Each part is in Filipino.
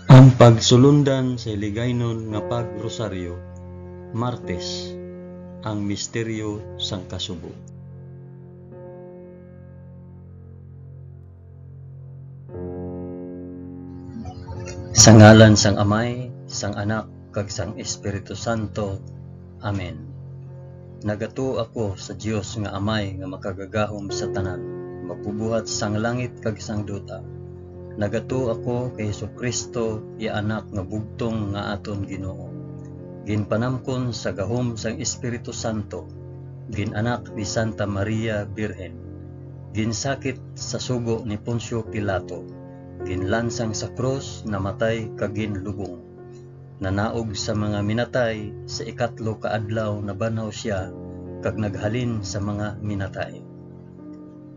Ang pagsulundan sa hiligaynon nga pagrosaryo, Martes, ang misteryo sang kasubo. Sa ngalan sang Amay, sang Anak, kag sang Espiritu Santo. Amen. Nagato ako sa Dios nga Amay nga makagagahom sa tanan, magbubuhat sang langit kag sang duta. Nagato ako kay Jesucristo, iya anak nga bugtong nga aton Ginoo. Ginpanamkon sa gahom sang Espiritu Santo, ginanak ni Santa Maria Birhen. Ginsakit sa sugo ni Poncio Pilato, ginlansang sa krus, namatay kag ginlubong. Nanaog sa mga minatay, sa ikatlo ka adlaw nabanaw siya kag naghalin sa mga minatay.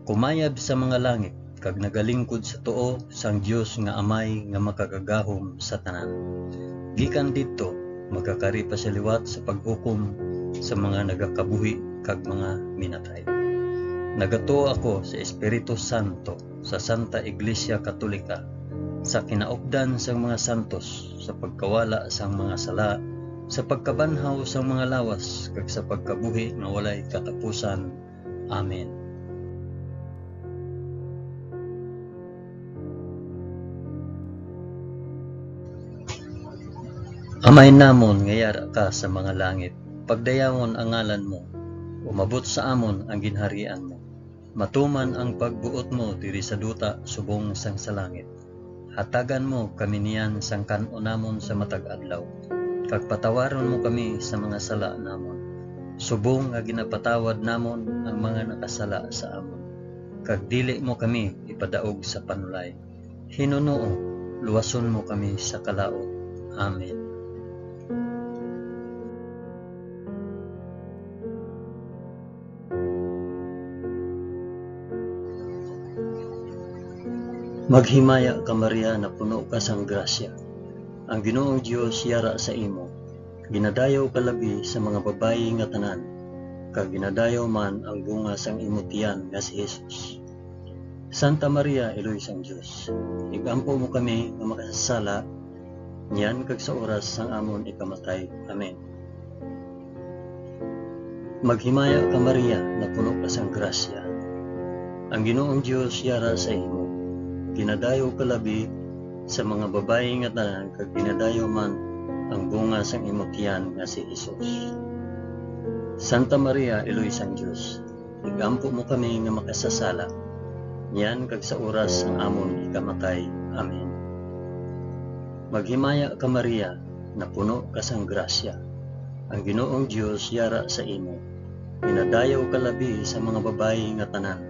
Kumayab sa mga langit kag nagalingkod sa tuo sang Dios nga Amay nga makagagahom sa tanan. Gikan didto magkakari pa sa liwat sa paghukom sa mga nagakabuhi kag mga minatay. Nagato ako sa Espiritu Santo, sa Santa Iglesia Katolika, sa kinaupdan sang mga santos, sa pagkawala sang mga sala, sa pagkabanhaw sang mga lawas kag sa pagkabuhi nga walay katapusan. Amen. Amay namon nga yara ka sa mga langit, pagdayawon ang ngalan mo, umabot sa amon ang ginharian mo. Matuman ang pagbuot mo diri sa duta subong sang sa langit. Hatagan mo kami niyan sang kan-o namon sa matag adlaw, kag patawaron mo kami sa mga sala namon, subong nga ginapatawad namon ang mga nakasala sa amon. Kag dili mo kami ipadaog sa panulay. Hinunoo, luwason mo kami sa kalaot. Amen. Maghimaya ka Maria na puno ka sang grasya. Ang Ginoong Dios yara sa imo. Ginadayaw ka labi sa mga babayi nga tanan, kag ginadayaw man ang bunga sang imo tiyan nga si Jesus. Santa Maria, Eloy sang Dios, igampo mo kami nga makasasala, niyan kag sa oras sang amon ikamatay. Amen. Maghimaya ka Maria na puno ka sang grasya. Ang Ginoong Dios yara sa imo. Ginadayo ka labi sa mga babayi nga tanan, kag ginadayo man ang bunga sang imo tiyan nga si Jesus. Santa Maria, Eloy sang Dios, igampo mo kami nga makasasala, niyan kag sa oras ang amon ikamatay. Amen. Maghimaya ka Maria na puno ka sang grasya. Ang Ginoong Dios yara sa imo. Ginadayo ka labi sa mga babayi nga tanan,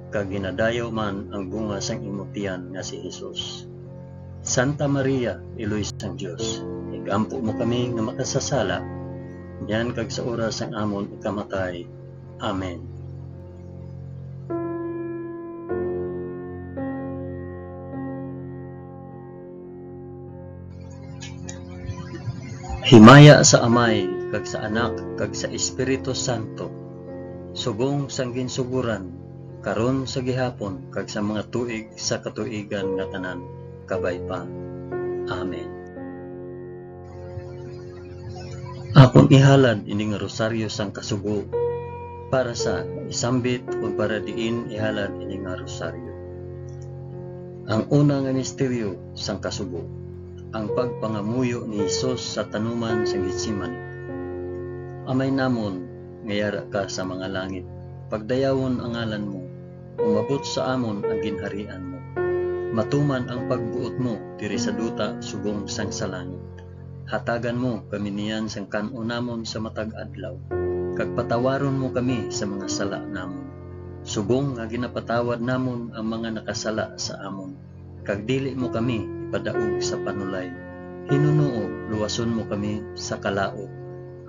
kag ginadayaw man ang bunga sang imo tiyan nga si Jesus. Santa Maria, Eloy sang Dios, igampo mo kami nga makasasala, niyan kag sa oras sang amon ikamatay. Amen. Himaya sa Amay, kag sa Anak, kag sa Espiritu Santo, subong sang ginsuguran, karon sa gihapon, kag sa mga tuig sa katuigan nga tanan, kabay pa. Amen. Akong ihalad ini nga rosaryo sang kasugo, para sa isambit o para diin ihalad ini nga rosaryo. Ang una nga misteryo sang kasugo, ang pagpangamuyo ni Jesus sa tanuman sang Getsemani. Amay namon nga yara ka sa mga langit, pagdayawon ang ngalan mo, umabot sa amon ang ginharian mo. Matuman ang pagbuot mo diri sa duta subong sang sa langit. Hatagan mo kami niyan sang kan-o namon sa matag adlaw, kag patawaron mo kami sa mga sala namon, subong nga ginapatawad namon ang mga nakasala sa amon. Kag dili mo kami ipadaog sa panulay. Hinunoo, luwason mo kami sa kalaot.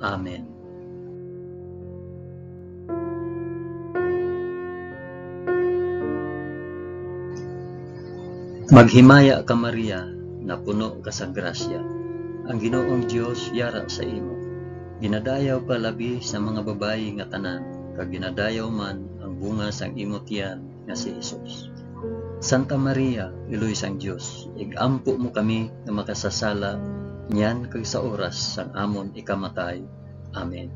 Amen. Maghimaya ka Maria na puno ka sa grasya. Ang Ginoong Dios yara sa imo. Ginadayaw ka labi sa mga babayi nga tanan, kag ginadayaw man ang bunga sang imo tiyan nga si Jesus. Santa Maria, iloy sang Dios, igampo mo kami nga makasasala, niyan kag sa oras sang amon ikamatay. Amen.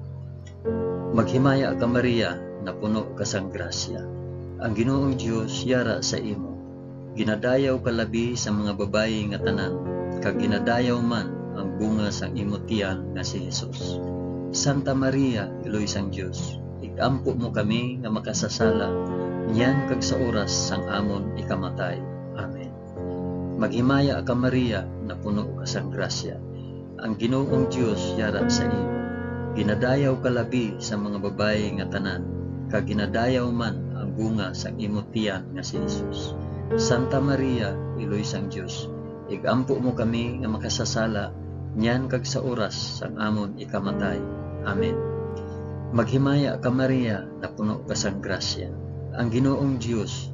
Maghimaya ka Maria, na puno ka sang grasya. Ang Ginoong Dios yara sa imo. Ginadayaw ka labi sa mga babayi nga tanan, kag ginadayaw man ang bunga sang imo tiyan nga si Jesus. Santa Maria, iloy sang Dios, igampo mo kami nga makasasala, niyan kag sa oras sang amon ikamatay. Amen. Maghimaya ka Maria, na puno ka sang grasya. Ang Ginoong Dios yara sa imo. Ginadayaw ka labi sa mga babayi nga tanan, kag ginadayaw man ang bunga sang imo tiyan nga si Jesus. Santa Maria, iloy sang Dios, igampo mo kami nga makasasala, niyan kag sa oras sang amon ikamatay. Amen. Maghimaya ka Maria, na puno ka sang grasya. Ang Ginoong Dios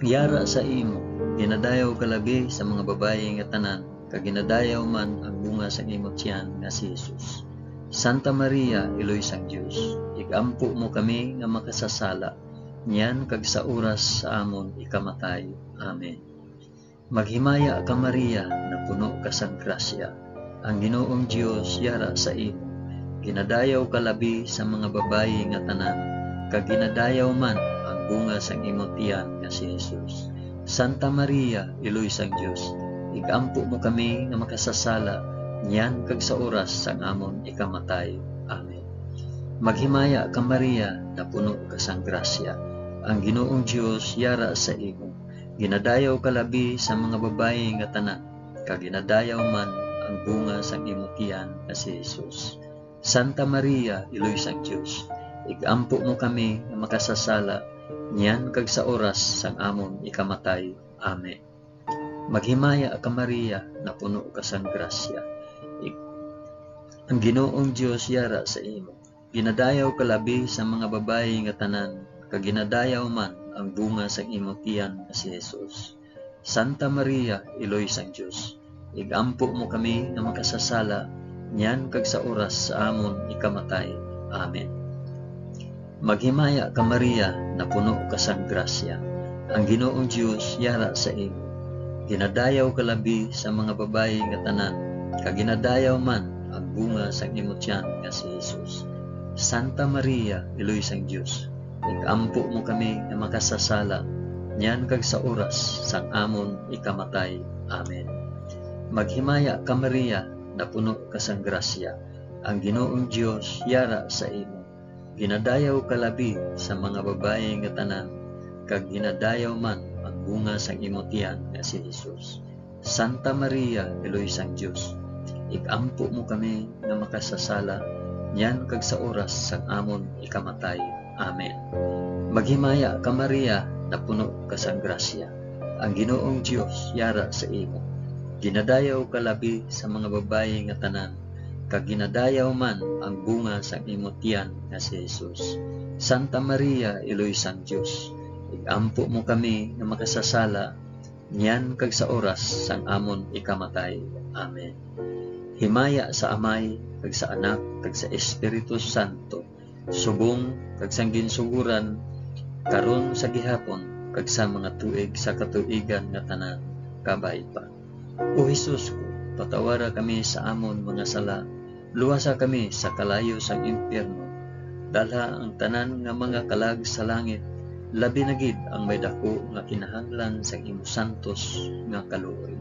yara sa imo. Ginadayaw ka labi sa mga babayi nga tanan, kag ginadayaw man ang bunga sang imo tiyan nga si Jesus. Santa Maria, iloy sang Dios, igampo mo kami nga makasasala, niyan kag sa oras sa amon ikamatay. Amen. Maghimaya ka Maria, na puno ka sang grasya. Ang Ginoong Dios yara sa imo. Ginadayaw ka labi sa mga babayi nga tanan, kag ginadayaw man ang bunga sang imo tiyan nga si Jesus. Santa Maria, iloy sang Dios, igampo mo kami nga makasasala, niyan kag sa oras sang amon ikamatay. Amen. Maghimaya ka Maria, na puno ka sang grasya. Ang Ginoong Dios yara sa imo. Ginadayaw ka labi sa mga babayi nga tanan, kag ginadayaw man ang bunga sang imo tiyan nga si Jesus. Santa Maria, iloy sang Dios, igampo mo kami nga makasasala, niyan kag sa oras sang amon ikamatay. Amen. Maghimaya ka Maria, na puno ka sang grasya. Ang Ginoong Dios yara sa imo. Ginadayaw ka labi sa mga babayi nga tanan, kag ginadayaw man ang bunga sang imo tiyan nga si Jesus. Santa Maria, iloy sang Dios, igampo mo kami nga makasasala, niyan kag sa oras sa amon ikamatay. Amen. Maghimaya ka Maria, na puno ka sang grasya. Ang Ginoong Dios yara sa imo. Ginadayaw ka labi sa mga babayi nga tanan, kag ginadayaw man ang bunga sang imo tiyan nga si Jesus. Santa Maria, iloy sang Dios, igampo mo kami nga makasasala, niyan kag sa oras sang amon ikamatay. Amen. Maghimaya ka Maria, na puno ka sang grasya. Ang Ginoong Dios yara sa imo. Ginadayaw ka labi sa mga babayi nga tanan, kag ginadayaw man ang bunga sang imo tiyan nga si Jesus. Santa Maria, iloy sang Dios, igampo mo kami nga makasasala, niyan kag sa oras sang amon ikamatay. Amen. Maghimaya ka Maria, na puno ka sang grasya. Ang Ginoong Dios yara sa imo. Ginadayaw ka labi sa mga babayi nga tanan, kag ginadayaw man ang bunga sang imo tiyan nga si Jesus. Santa Maria, iloy sang Dios, igampo mo kami nga makasasala, niyan kag sa oras sang amon ikamatay. Amen. Himaya sa Amay, kag sa Anak, kag sa Espiritu Santo, subong kag sang ginsuguran, karon sa gihapon, kag sa mga tuig sa katuigan nga tanan, kabay pa. O Jesus ko, patawara kami sa amon mga sala, luwasa kami sa kalayo sang impyerno, dalha ang tanan nga mga kalag sa langit, labi na gid ang may dako nga kinahanglan sa imo santos nga kaluoy.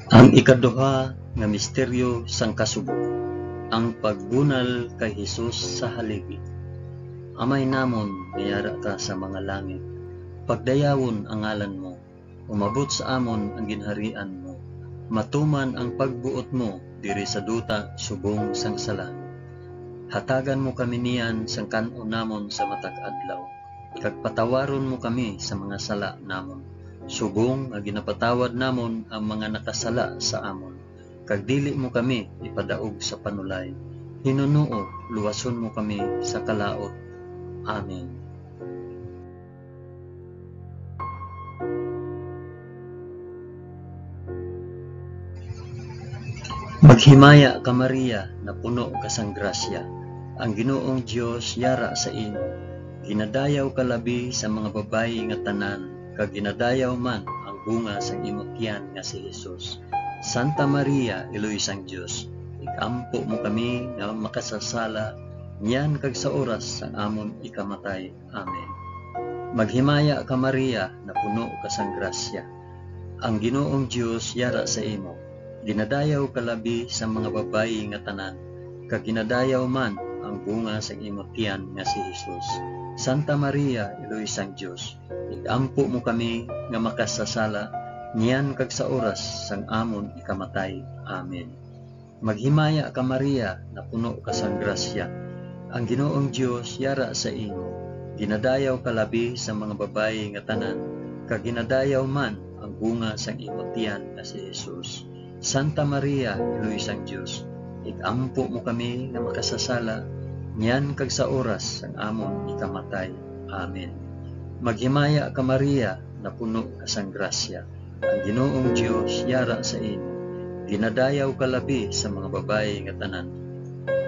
Ang ikaduha nga misteryo sang kasubo, ang pagbunal kay Hesus sa haligi. Amay namon, mayara ka sa mga langit, pagdayawon ang ngalan mo, umabot sa amon ang ginharian mo, matuman ang pagbuot mo diri sa duta subong sang sala. Hatagan mo kami niyan sang kanon namon sa matag adlaw, kag patawaron mo kami sa mga sala namon, subong nga ginapatawad namon ang mga nakasala sa amon, kag dili mo kami ipadaog sa panulay. Hinunuo, luwason mo kami sa kalaot. Amen. Maghimaya ka Maria, na puno ka sang grasya, ang Ginoong Dios yara sa imo. Ginadayaw ka labi sa mga babayi nga tanan, kag ginadayaw man ang bunga sang imong tiyan nga si Jesus. Santa Maria, Iloy sang Dios, igampo mo kami nga makasasala, niyan kag sa oras sang amon ikamatay. Amen. Maghimaya ka Maria, na puno ka sang grasya, ang Ginoong Dios yara sa imo. Ginadayaw ka labi sa mga babayi nga tanan, kag ginadayaw man ang bunga sa imong tiyan nga si Jesus. Santa Maria, Iloy sang Dios, igampo mo kami nga makasasala, niyan kag sa oras sang amon ikamatay. Amen. Maghimaya ka Maria, na puno ka sang grasya, ang Ginoong Dios yara sa imo. Ginadayaw ka labi sa mga babayi nga tanan, kag ginadayaw man ang bunga sang imong tiyan nga si Jesus. Santa Maria, Iloy sang Dios, igampo mo kami nga makasasala, niyan kag sa oras sang amon ikamatay. Amen. Maghimaya ka Maria, na puno ka sang grasya, ang Ginoong Dios yara sa imo. Ginadayaw ka labi sa mga babayi nga tanan,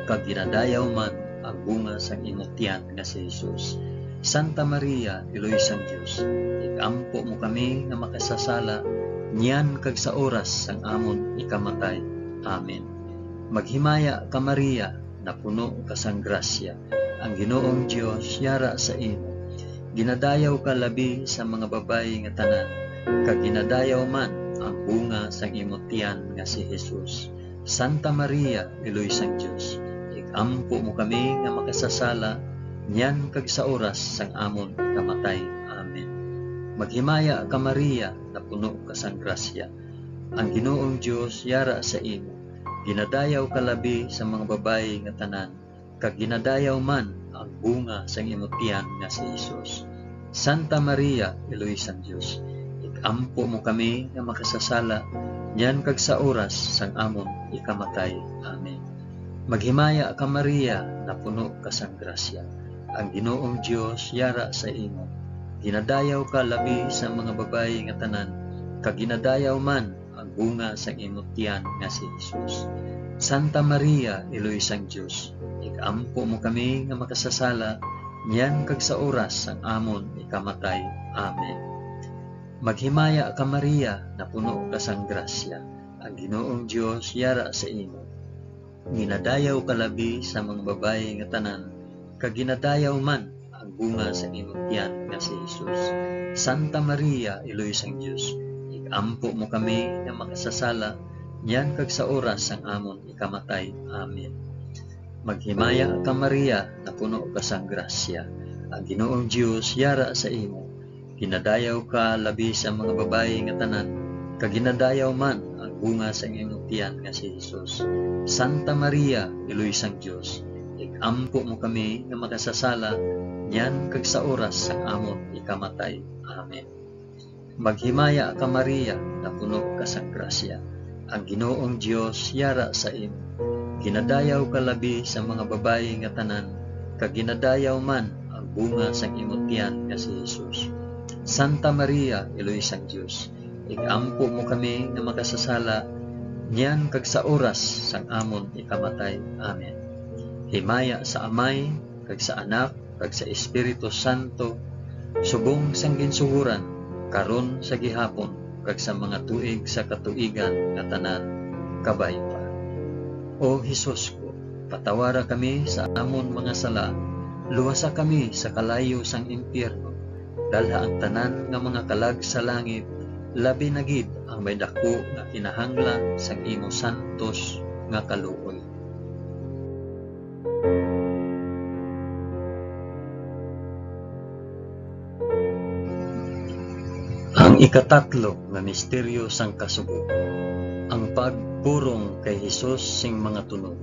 kag ginadayaw man ang bunga sang imong tiyan nga si Jesus. Santa Maria, Iloy sang Dios, igampo mo kami nga makasasala, niyan kag sa oras sang amon ikamatay. Amen. Maghimaya ka Maria, na puno ka sang grasya, ang Ginoong Dios yara sa imo. Ginadayaw ka labi sa mga babayi nga tanan, kag ginadayaw man ang bunga sang imong tiyan nga si Jesus. Santa Maria, Iloy sang Dios, igampo mo kami nga makasasala, niyan kag sa oras sang amon ikamatay. Amen. Maghimaya ka Maria, na puno ka sang grasya, ang Ginoong Dios yara sa imo. Ginadayaw ka labi sa mga babayi nga tanan, kag ginadayaw man ang bunga sang imong tiyan nga si Jesus. Santa Maria, Iloy sang Dios, igampo mo kami nga makasasala, niyan kag sa oras sang amon ikamatay. Amen. Maghimaya ka Maria, na puno ka sang grasya, ang Ginoong Dios yara sa imo. Ginadayaw ka labi sa mga babayi nga tanan, kag ginadayaw man ang bunga sang imong tiyan nga si Jesus. Santa Maria, Iloy sang Dios, igampo mo kami nga makasasala, niyan kag sa oras sang amon ikamatay. Amen. Maghimaya ka Maria, na puno ka sang grasya, ang Ginoong Dios yara sa imo. Ginadayaw ka labi sa mga babayi nga tanan, kag ginadayaw man ang bunga sa imong tiyan nga si Jesus. Santa Maria, Iloy sang Dios, igampo mo kami nga makasasala, niyan kag sa oras sang amon ikamatay. Amen. Maghimaya ka Maria, na puno ka sang grasya, ang Ginoong Dios yara sa imo. Ginadayaw ka labi sa mga babayi nga tanan, kag ginadayaw man ang bunga sa imong tiyan nga si Jesus. Santa Maria, Iloy sang Dios, igampo mo kami nga makasasala, niyan kag sa oras sang amon ikamatay. Amen. Maghimaya ka Maria, na puno ka sang grasya, ang Ginoong Dios yara sa imo. Ginadayaw ka labi sa mga babayi nga tanan, kag ginadayaw man ang bunga sang imong tiyan nga si Jesus. Santa Maria, Iloy sang Dios, igampo mo kami nga makasasala, niyan kag sa oras sang amon ikamatay. Amen. Himaya sa Amay, kag sa Anak, kag sa Espiritu Santo, subong sang ginsuhuran, karon sa gihapon, kag sa mga tuig sa katuigan nga tanan, kabay pa. O Hesus ko, patawara kami sa amon mga sala, luwasa kami sa kalayo sang impyerno, dalha ang tanan nga mga kalag sa langit, labi na gid ang may dako nga kinahanglan sang imo santos nga kaluoy. Ang ikatatlo nga misteryo sang kasugo, ang pagpurong kay Hesus sing mga tunog.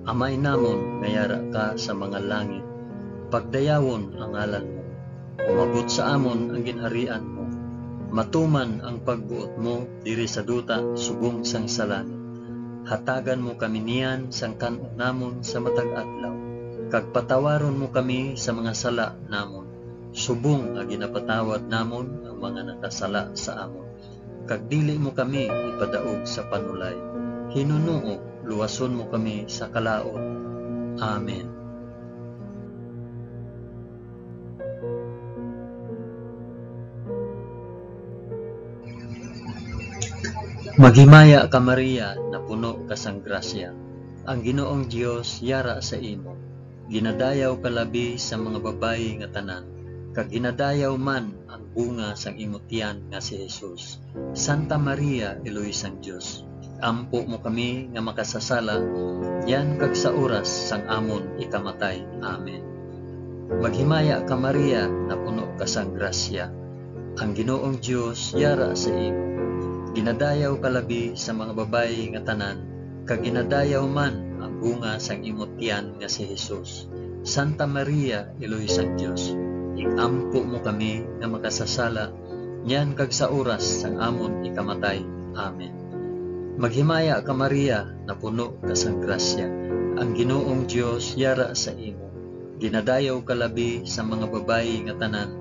Amay namon nga yara ka sa mga langit, pagdayawon ang ngalan mo, umabot sa amon ang ginharian mo, matuman ang pagbuot mo diri sa duta subong sang sa langit. Hatagan mo kami niyan sang kan-o namon sa matag adlaw, kag patawaron mo kami sa mga sala namon, subong nga ginapatawad namon ang mga nakasala sa amon. Kag dili mo kami ipadaog sa panulay, Hinunoo, luwason mo kami sa kalaot. Amen. Maghimaya ka Maria, na puno ka sang grasya. Ang Ginoong Dios yara sa imo. Ginadayaw ka labi sa mga babayi nga tanan, kag ginadayaw man ang bunga sang imo tiyan nga si Jesus. Santa Maria, Iloy sang Dios, ampo mo kami nga makasasala, yan kag sa oras sang amon ikamatay. Amen. Maghimaya ka Maria, na puno ka sang grasya. Ang Ginoong Dios yara sa imo. Ginadayaw ka labi sa mga babayi nga tanan, kag ginadayaw man ang bunga sang imo tiyan nga si Jesus. Santa Maria, Iloy sang Dios, igampo mo kami nga makasasala, yan kag sa oras sang amon ikamatay. Amen. Maghimaya ka Maria, na puno ka sang grasya. Ang Ginoong Dios yara sa imo. Ginadayaw ka labi sa mga babayi nga tanan,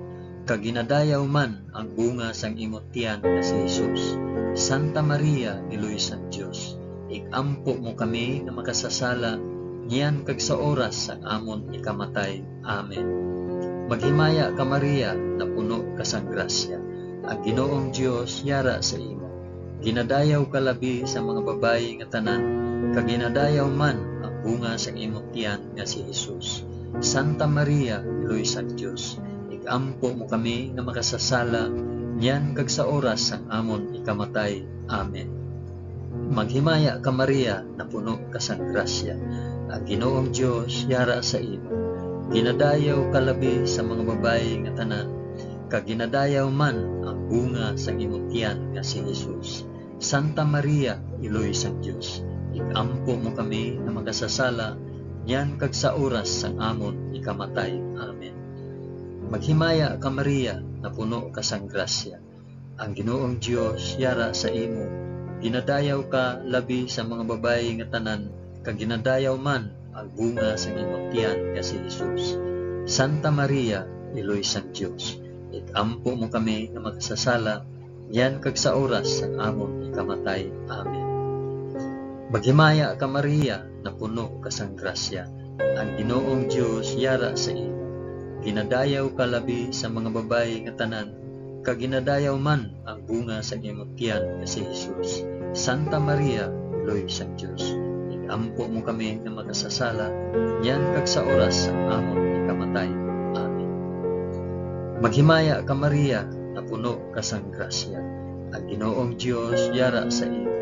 kag ginadayaw man ang bunga sang imo tiyan nga si Jesus. Santa Maria, Iloy sang Dios, igampo mo kami nga makasasala, niyan kag sa oras sang amon ikamatay. Amen. Maghimaya ka Maria, na puno ka sang grasya. Ang Ginoong Dios yara sa imo. Ginadayaw ka labi sa mga babayi nga tanan, kag ginadayaw man ang bunga sang imo tiyan nga si Jesus. Santa Maria, Iloy sang Dios, igampo mo kami nga makasasala, niyan kag sa oras sang amon ikamatay. Amen. Maghimaya ka Maria, na puno ka sang grasya. Ang Ginoong Dios yara sa imo. Ginadayaw ka labi sa mga babayi nga tanan, kag ginadayaw man ang bunga sang imo tiyan nga si Jesus. Santa Maria, Iloy sang Dios, igampo mo kami nga makasasala, niyan kag sa oras sang amon ikamatay. Amen. Maghimaya ka Maria, na puno ka sang grasya. Ang Ginoong Dios yara sa imo. Ginadayaw ka labi sa mga babayi nga tanan, kag ginadayaw man ang bunga sang imo tiyan nga si Jesus. Santa Maria, Iloy sang Dios, igampo mo kami nga makasasala, yan kag sa oras sang amon ikamatay. Amen. Maghimaya ka Maria, na puno ka sang grasya. Ang Ginoong Dios yara sa imo. Ginadayaw ka labi sa mga babayi nga tanan, kag ginadayaw man ang bunga sa imo tiyan nga si Jesus. Santa Maria, Iloy sang Dios, igampo mo kami nga makasasala, yan kag sa oras sang amon ikamatay. Amen. Maghimaya ka Maria, na puno ka sang grasya. Ang Ginoong Dios yara sa imo.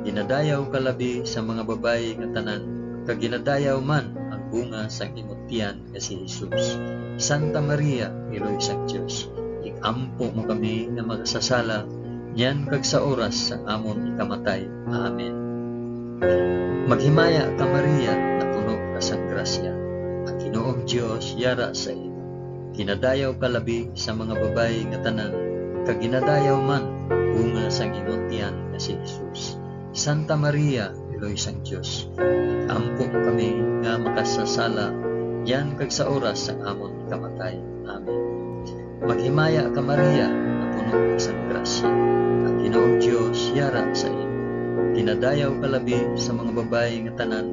Ginadayaw ka labi sa mga babayi nga tanan, kag ginadayaw man ang bunga sang imo tiyan nga si Jesus. Santa Maria, Iloy sang Dios, igampo mo kami nga makasasala, yan kag sa oras sang amon ikamatay. Amen. Maghimaya ka Maria, na puno ka sang grasya. Ang Ginoong Dios yara sa imo. Ginadayaw ka labi sa mga babayi nga tanan, kag ginadayaw man ang bunga sang imo tiyan nga si Jesus. Santa Maria, Iloy sang Dios, igampo mo kami nga makasasala, yan kag sa oras sang amon ikamatay. Amen. Maghimaya ka Maria, na puno ka sang grasya. Ang Ginoong Dios yara sa imo. Ginadayaw ka labi sa mga babayi nga tanan,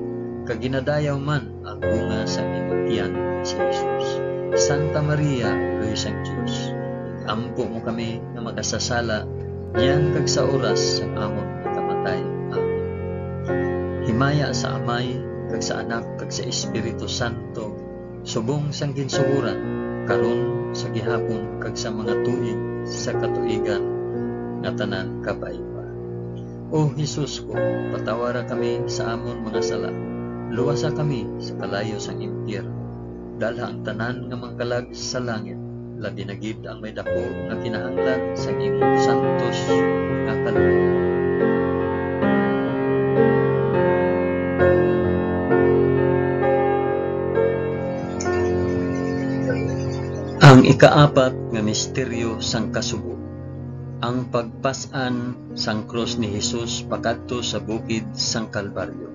kag ginadayaw man ang bunga sang imo tiyan nga si Jesus. Santa Maria, Iloy sang Dios, igampo mo kami nga makasasala, yan kag sa oras sang amon ikamatay. Amen. Himaya sa Amay, kag sa Anak, kag sa Espiritu Santo, subong sang ginsuhuran, karon sa gihapon, kag sa mga tuig sa katuigan nga tanan kapaiba. O Jesus ko, patawara kami sa amon mga sala, luwasa kami sa kalayo sang impyerno, dalha ang tanan nga mangkalag sa langit, labi na gid ang may dako nga kinahanglan sa imong santos nga kaluluwa. Ang ikaapat nga misteryo sang kasubo, ang pagpas-an sang krus ni Jesus pakadto sa bukid sang Kalbaryo.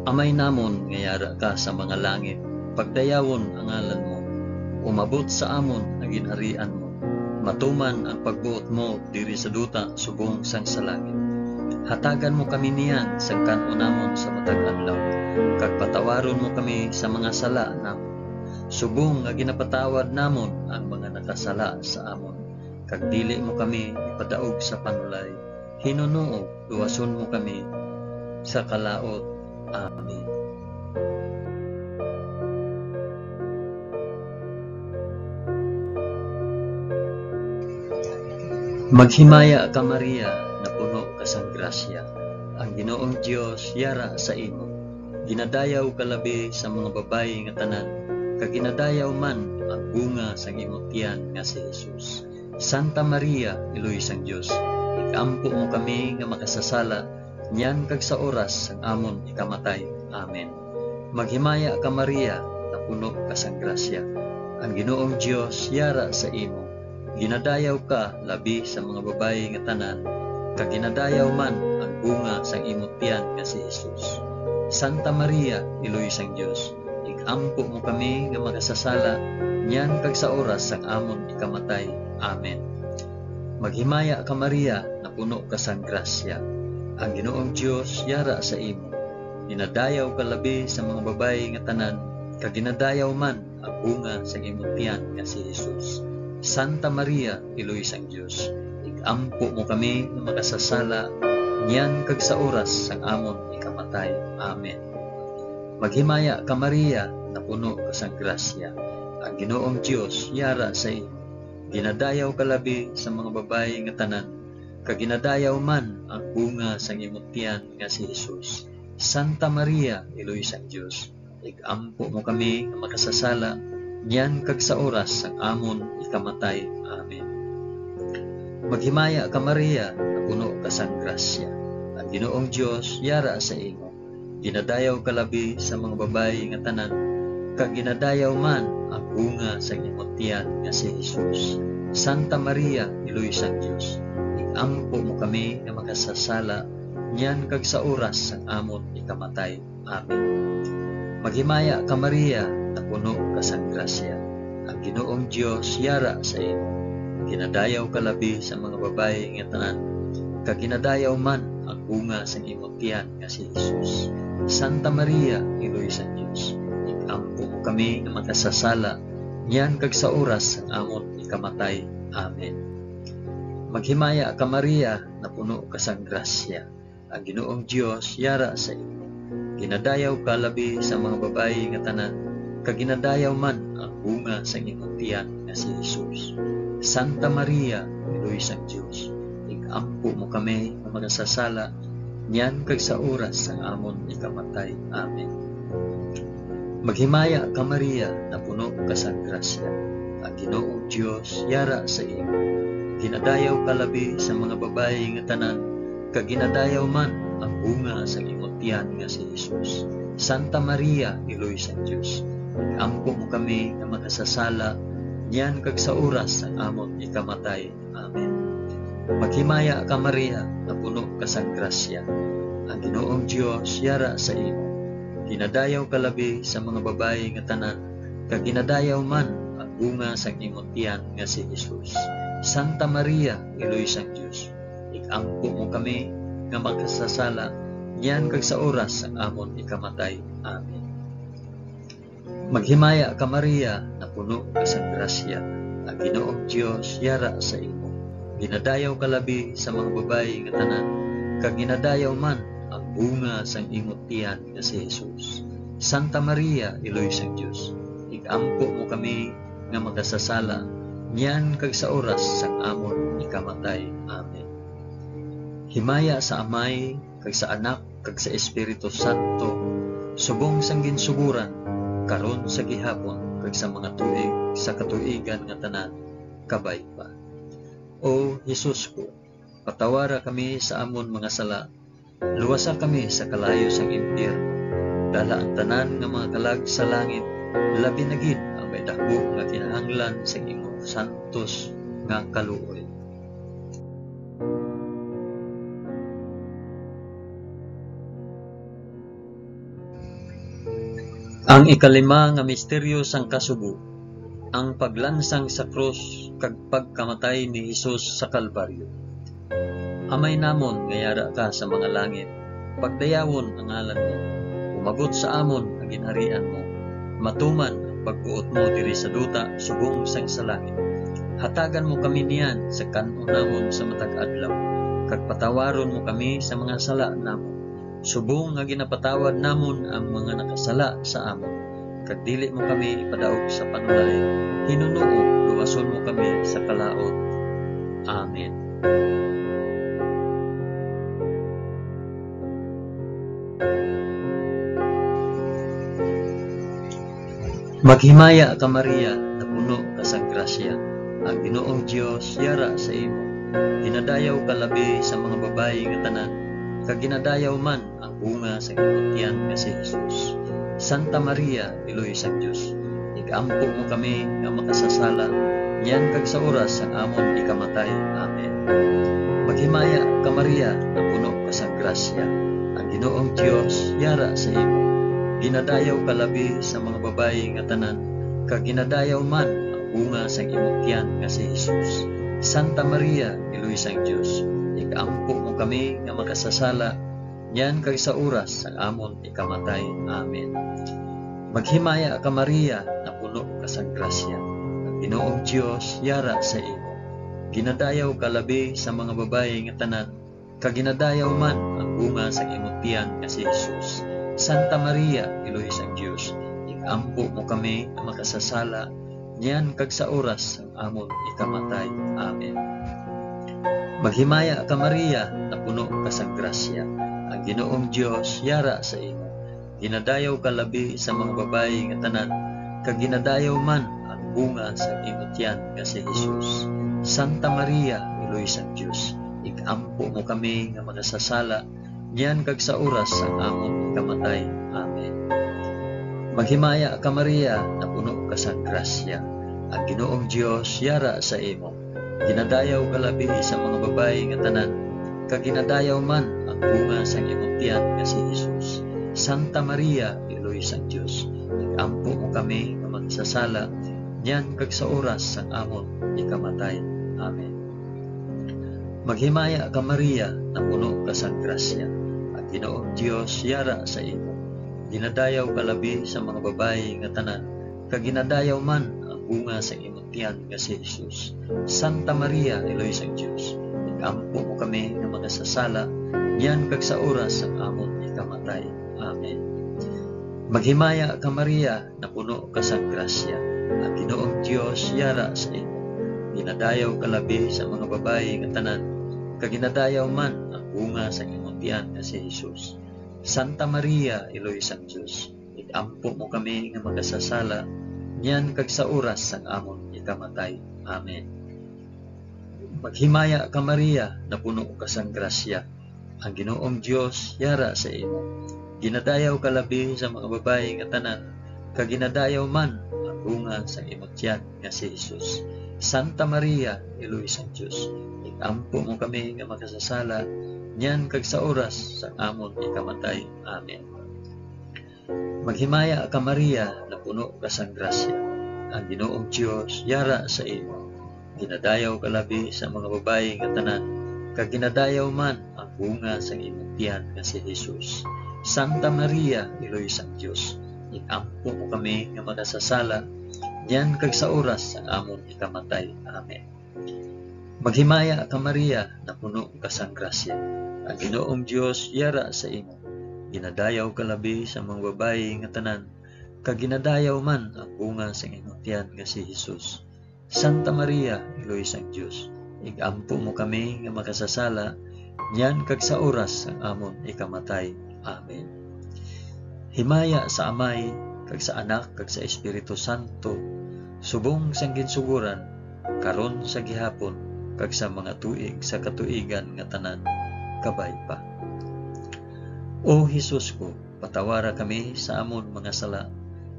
Amay namon nga yara ka sa mga langit, pagdayawon ang ngalan mo, umabot sa amon ang ginharian mo, matuman ang pagbuot mo diri sa duta subong sang sa langit. Hatagan mo kami niyan sa kanunamon sa matag adlaw, kag patawaron mo kami sa mga sala namon. Subong nga ginapatawad namon ang mga nakasala sa amon, kag dili mo kami ipadaog sa panulay. Hinunuo, luwason mo kami sa kalaot. Amen. Maghimaya ka Maria, na puno ka sang grasya. Ang Ginoong Dios yara sa imo. Ginadayaw ka labi sa mga babayi nga tanan, kag ginadayaw man ang bunga sang imong tiyan nga si Jesus. Santa Maria, Iloy sang Dios, ikampo mo kami nga makasasala, niyan kag sa oras sang amon ikamatay. Amen. Maghimaya ka Maria, na puno ka sang grasya. Ang Ginoong Dios yara sa imo. Ginadayaw ka labi sa mga babayi nga tanan, kag ginadayaw man ang bunga sang imong tiyan nga si Jesus. Santa Maria, Iloy sang Dios, ikampo mo kami nga makasasala, niyan kag sa oras sang amon ikamatay. Amen. Maghimaya ka Maria, na puno ka sang grasya. Ang Ginoong Dios yara sa imo. Ginadayaw ka labi sa mga babayi nga tanan, kag ginadayaw man ang bunga sang imong tiyan nga si Jesus. Santa Maria, Iloy sang Dios, ikampo mo kami nga makasasala, niyan kag sa oras sang amon ikamatay. Amen. Maghimaya ka Maria, na puno ka sang grasya. Ang Ginoong Dios yara sa imo. Ginadayaw ka labi sa mga babayi nga tanan, kag ginadayaw man ang bunga sang imong tiyan nga si Jesus. Santa Maria, Iloy sang Dios, ikampo mo kami nga makasasala, niyan kag sa oras sang amon ikamatay. Amen. Maghimaya ka Maria, na puno ka sang grasya. Ang Ginoong Dios yara sa imo. Ginadayaw ka labi sa mga babayi nga tanan, kag ginadayaw man ang bunga sang imong tiyan nga si Jesus. Santa Maria, Iloy sang Dios, ikampo mo kami nga makasasala, niyan kag sa oras sang amon ikamatay. Amen. Maghimaya ka Maria, na puno ka sang grasya. Ang Ginoong Dios yara sa imo. Ginadayaw ka labi sa mga babayi nga tanan, kag ginadayaw man ang bunga sang imong tiyan nga si Jesus. Santa Maria, Iloy sang Dios, ikampo mo kami nga makasasala, niyan kag sa oras sang amon ikamatay. Amen. Maghimaya ka Maria, na puno ka sang grasya. Ang Ginoong Dios yara sa imo. Ginadayaw ka labi sa mga babayi nga tanan, kag ginadayaw man ang bunga sang imong tiyan nga si Jesus. Santa Maria, Iloy sang Dios, ikampo mo kami nga makasasala, niyan kag sa oras sang amon ikamatay. Amen. Maghimaya ka Maria, na puno ka sang grasya. Ang Ginoong Dios yara sa imo. Ginadayaw ka labi sa mga babayi nga tanan, kag ginadayaw man ang bunga sang imong tiyan nga si Jesus. Santa Maria, Iloy sang Dios, ikampo mo kami nga makasasala, niyan kag sa oras sang amon ikamatay. Amen. Maghimaya ka Maria, na puno ka sang grasya. Ang Ginoong Dios yara sa imo. Ginadayaw ka labi sa mga babayi nga tanan, kag ginadayaw man ang bunga sang imong tiyan nga si Jesus. Santa Maria, Iloy sang Dios, ikampo mo kami nga makasasala, niyan kag sa oras sang amon ikamatay. Amen. Maghimaya ka Maria, na puno ka sang grasya. Ang Ginoong Dios yara sa imo. Ginadayaw ka labi sa mga babayi nga tanan, kag ginadayaw man ang bunga sang imong tiyan nga si Jesus. Santa Maria, Iloy sang Dios, ikampo mo kami nga makasasala, niyan kag sa oras sang amon ikamatay. Amen. Himaya sa Amay, kag sa Anak, kag sa Espiritu Santo, subong sang ginsuguran, karon sa gihapon, kag sa mga tuig sa katuigan nga tanan, kabay pa. O Jesus ko, patawara kami sa amon mga sala, luwasa kami sa kalayo sang impyerno, dala ang tanan nga mga kalag sa langit, labi na gid ang may dako nga kinahanglan sa imong santos nga kaluoy. Ang ikalima nga misteryo sang kasugo, ang paglansang sa krus kag pagkamatay ni Hesus sa Kalbaryo. Amay namon ngayara ka sa mga langit, pagdayawon ang ngalan mo, umagot sa amon ang ginharian mo, matuman ang pagbuot mo diri sa duta subong sang sa langit. Hatagan mo kami niyan sa kanon namon sa matag adlaw, kag patawaron mo kami sa mga sala namon, subong nga ginapatawad namon ang mga nakasala sa amon, kag dili mo kami ipadaog sa panulay, hinunoo luwason mo kami sa kalaot. Amen. Maghimaya ka Maria, na puno ka sa grasya, ang Ginoong Dios yara sa imo. Ginadayaw ka labi sa mga babayi nga tanan, kag ginadayaw man ang bunga sa imong tiyan nga si Jesus. Santa Maria, Iloy sang Dios, igampo mo kami nga makasasala, niyan kag sa oras ang amon ikamatay. Amen. Maghimaya ka Maria, na puno ka sa grasya, ang Ginoong Dios yara sa imo. Ginadayaw ka labi sa mga babayi nga tanan, kag ginadayaw man ang bunga sang imong tiyan nga si Jesus. Santa Maria, Iloy sang Dios, igampo mo kami nga makasasala, niyan kag sa oras ang amon ikamatay. Amen. Maghimaya ka Maria, na puno ka sa grasya, ang Ginoong Dios yara sa imo. Ginadayaw ka labi sa mga babayi nga tanan, kag ginadayaw man ang bunga sang imong tiyan nga si Jesus. Santa Maria, Iloy sang Dios, igampo mo kami nga makasasala, niyan kag sa oras ang amon ikamatay. Amen. Maghimaya ka Maria, na puno ka sa grasya, ang Ginoong Dios yara sa imo. Ginadayaw ka labi sa mga babayi nga tanan, kag ginadayaw man ang bunga sa imong tiyan nga si Jesus. Santa Maria, Iloy sang Dios, igampo mo kami nga makasasala, niyan kag sa oras ang amon ikamatay. Amen. Maghimaya ka Maria, na puno ka sa grasya, ang Ginoong Dios yara sa imo. Ginadayaw ka labi sa mga babayi nga tanan, kag ginadayaw man ang bunga sa imong tiyan nga si Jesus. Santa Maria, Iloy sang Dios, igampo mo kami nga magsasala, niyan kag sa oras ang amon ikamatay. Amen. Maghimaya ka Maria, na puno ka sa grasya, ang Ginoong Dios yara sa imo. Ginadayaw ka labi sa mga babayi nga tanan, kag ginadayaw man ang bunga sa imong tiyan nga si Jesus. Santa Maria, Iloy sang Dios, igampo mo kami nga magsasala, niyan kag sa oras ang amon ikamatay. Amen. Maghimaya ka Maria, na puno ka sa grasya, ang Ginoong Dios yara sa imo. Ginadayaw ka labi sa mga babayi nga tanan, kag ginadayaw man ang bunga sa imong tiyan nga si Jesus. Santa Maria, Iloy sang Dios, igampo mo kami nga magsasala, niyan kag sa oras ang amon ikamatay. Amen. Maghimaya ka Maria, na puno ka sa grasya, ang Ginoong Dios yara sa imo. Ginadayaw ka labi sa mga babayi nga tanan, kag ginadayaw man ang bunga sa imong tiyan nga si Jesus. Santa Maria, Iloy sang Dios, igampo mo kami nga makasasala, niyan kag sa oras sa amon ikamatay. Amen. Maghimaya ka Maria, na puno ka sa grasya, ang Ginoong Dios yara sa imo. Ginadayaw ka labi sa mga babayi nga tanan, kag ginadayaw man ang bunga sa imong tiyan nga si Jesus. Santa Maria, Iloy sang Dios, igampo mo kami nga makasasala, niyan kag sa oras ang amon ikamatay. Amen. Maghimaya ka Maria, na puno ka sa grasya, ang Ginoong Dios yara sa imo. Ginadayaw ka labi sa mga babayi nga tanan, kag ginadayaw man ang bunga sa imong tiyan nga si Jesus. Santa Maria, Iloy sang Dios, igampo mo kami nga makasasala, niyan kag sa oras ang amon ikamatay. Amen. Himaya sa Amay, kag sa Anak, kag sa Espiritu Santo, subong sang ginsuguran, karon sa gihapon, kag sa mga tuig sa katuigan nga tanan, kabay pa. O Jesus ko, patawara kami sa amon mga sala,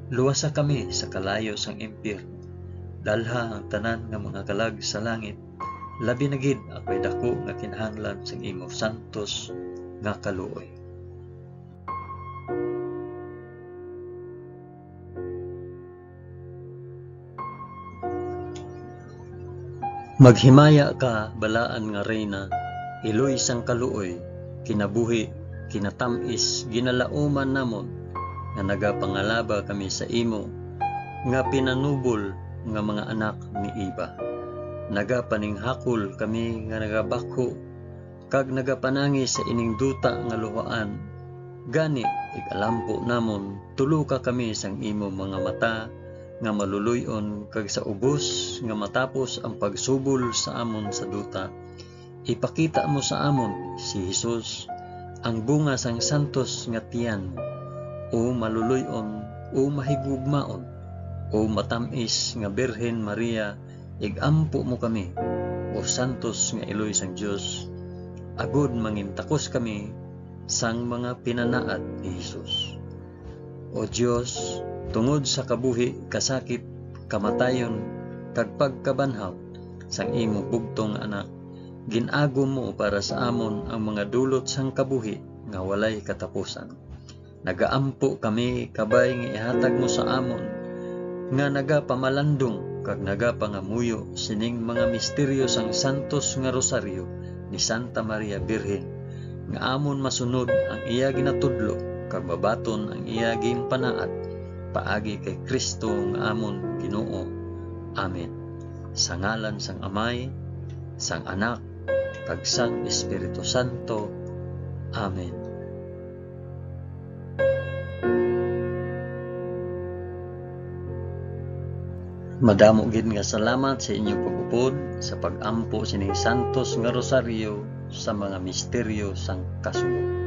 luwasa kami sa kalayo sang impyerno, dalha ang tanan nga mga kalag sa langit, labi na gid ako'y dako nga kinahanglan sang imo santos nga kaluoy. Maghimaya ka, balaan nga reyna, iloy sang kaluoy, kinabuhi, kinatamis, ginalauman namon, nga nagapangalaba kami sa imo, nga pinanubol nga mga anak ni Iba. Nagapaninghakol kami nga nagabako, kag nagapanangi sa ining duta nga luhaan. Gani, ikalampo namon, tulo ka kami sang imo mga mata, nga maluluyon, kag sa ubos nga matapos ang pagsubol sa amon sa duta. Ipakita mo sa amon si Jesus, ang bunga sang santos nga tiyan, o maluluyon, o mahigugmaon, o matamis nga Birhen Maria, igampo mo kami, o santos nga iloy sang Dios, agud mangintakos kami sang mga pinanaad ni Jesus. O Dios, tungod sa kabuhi, kasakit, kamatayon, kag pagkabanhaw sang imo bugtong anak, ginago mo para sa amon ang mga dulot sang kabuhi nga walay katapusan. Nagaampo kami kabay nga ihatag mo sa amon, nga nagapamalandong kag nagapangamuyo sining mga misteryo sang santos nga rosaryo ni Santa Maria Birhen, nga amon masunod ang iya ginatudlo kag babaton ang iya ginpanaad paagi kay Kristo nga amon Ginoo. Amen. Sa ngalan sang Amay, sang Anak, kag sang Espiritu Santo. Amen. Madamo gid nga salamat sa inyong pag-upod sa pag-ampo sining santos nga rosaryo sa mga misteryo sang kasunod.